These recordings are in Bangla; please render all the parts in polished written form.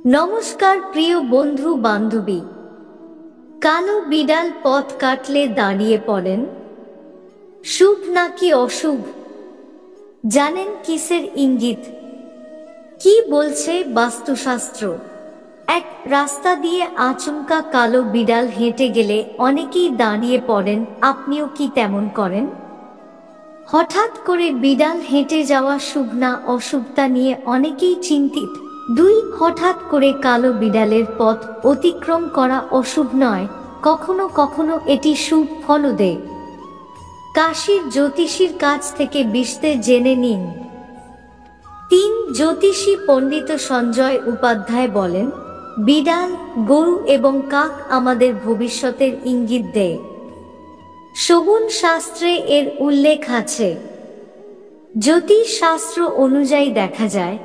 নমস্কার প্রিয় বন্ধু বান্ধবী। কালো বিড়াল পথ কাটলে দাঁড়িয়ে পড়েন, শুভ নাকি অশুভ? জানেন কিসের ইঙ্গিত? কি বলছে বাস্তুশাস্ত্র? এক রাস্তা দিয়ে আচমকা কালো বিড়াল হেঁটে গেলে অনেকেই দাঁড়িয়ে পড়েন। আপনিও কি তেমন করেন? হঠাৎ করে বিড়াল হেঁটে যাওয়া শুভ না অশুভতা নিয়ে অনেকেই চিন্তিত। দুই, হঠাৎ করে কালো বিড়ালের পথ অতিক্রম করা অশুভ নয়, কখনো কখনো এটি শুভ ফলও দেয়। কাশীর জ্যোতিষীর কাছ থেকে বিস্তারিত জেনে নিন। ৩, জ্যোতিষী পণ্ডিত সঞ্জয় উপাধ্যায় বলেন, বিড়াল, গরু এবং কাক আমাদের ভবিষ্যতের ইঙ্গিত দেয়। শগুন শাস্ত্রে এর উল্লেখ আছে। জ্যোতিষ শাস্ত্র অনুযায়ী দেখা যায়,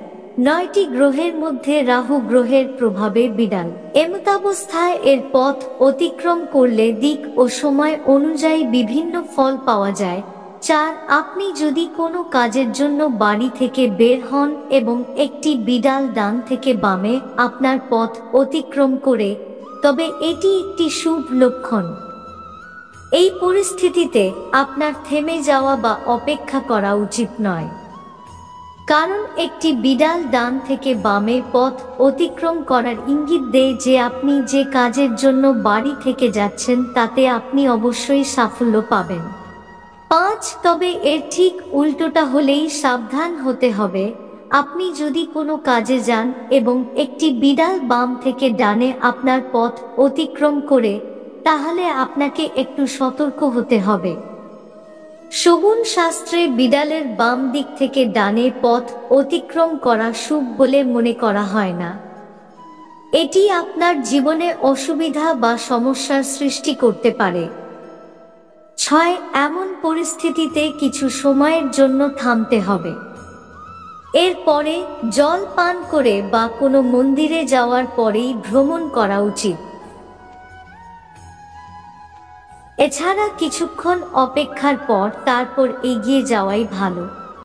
৯টি গ্রহের মধ্যে রাহু গ্রহের প্রভাবে বিড়াল এমতাবস্থায় এর পথ অতিক্রম করলে দিক ও সময় অনুযায়ী বিভিন্ন ফল পাওয়া যায়। ৪, আপনি যদি কোনো কাজের জন্য বাড়ি থেকে বের হন এবং একটি বিড়াল ডান থেকে বামে আপনার পথ অতিক্রম করে, তবে এটি একটি শুভ লক্ষণ। এই পরিস্থিতিতে আপনার থেমে যাওয়া বা অপেক্ষা করা উচিত নয়, কারণ একটি বিড়াল ডান থেকে বামে পথ অতিক্রম করার ইঙ্গিত দেয় যে আপনি যে কাজের জন্য বাড়ি থেকে যাচ্ছেন তাতে আপনি অবশ্যই সাফল্য পাবেন। ৫, তবে এর ঠিক উল্টোটা হলেই সাবধান হতে হবে। আপনি যদি কোনো কাজে যান এবং একটি বিড়াল বাম থেকে ডানে আপনার পথ অতিক্রম করে, তাহলে আপনাকে একটু সতর্ক হতে হবে। শগুন শাস্ত্রে বিড়ালের বাম দিক থেকে ডানে পথ অতিক্রম করা শুভ বলে মনে করা হয় না। এটি আপনার জীবনে অসুবিধা বা সমস্যার সৃষ্টি করতে পারে। ৬, এমন পরিস্থিতিতে কিছু সময়ের জন্য থামতে হবে। এরপরে জল পান করে বা কোনো মন্দিরে যাওয়ার পরেই ভ্রমণ করা উচিত। এছাড়া কিছুক্ষণ অপেক্ষার পর তারপর এগিয়ে যাওয়াই ভালো।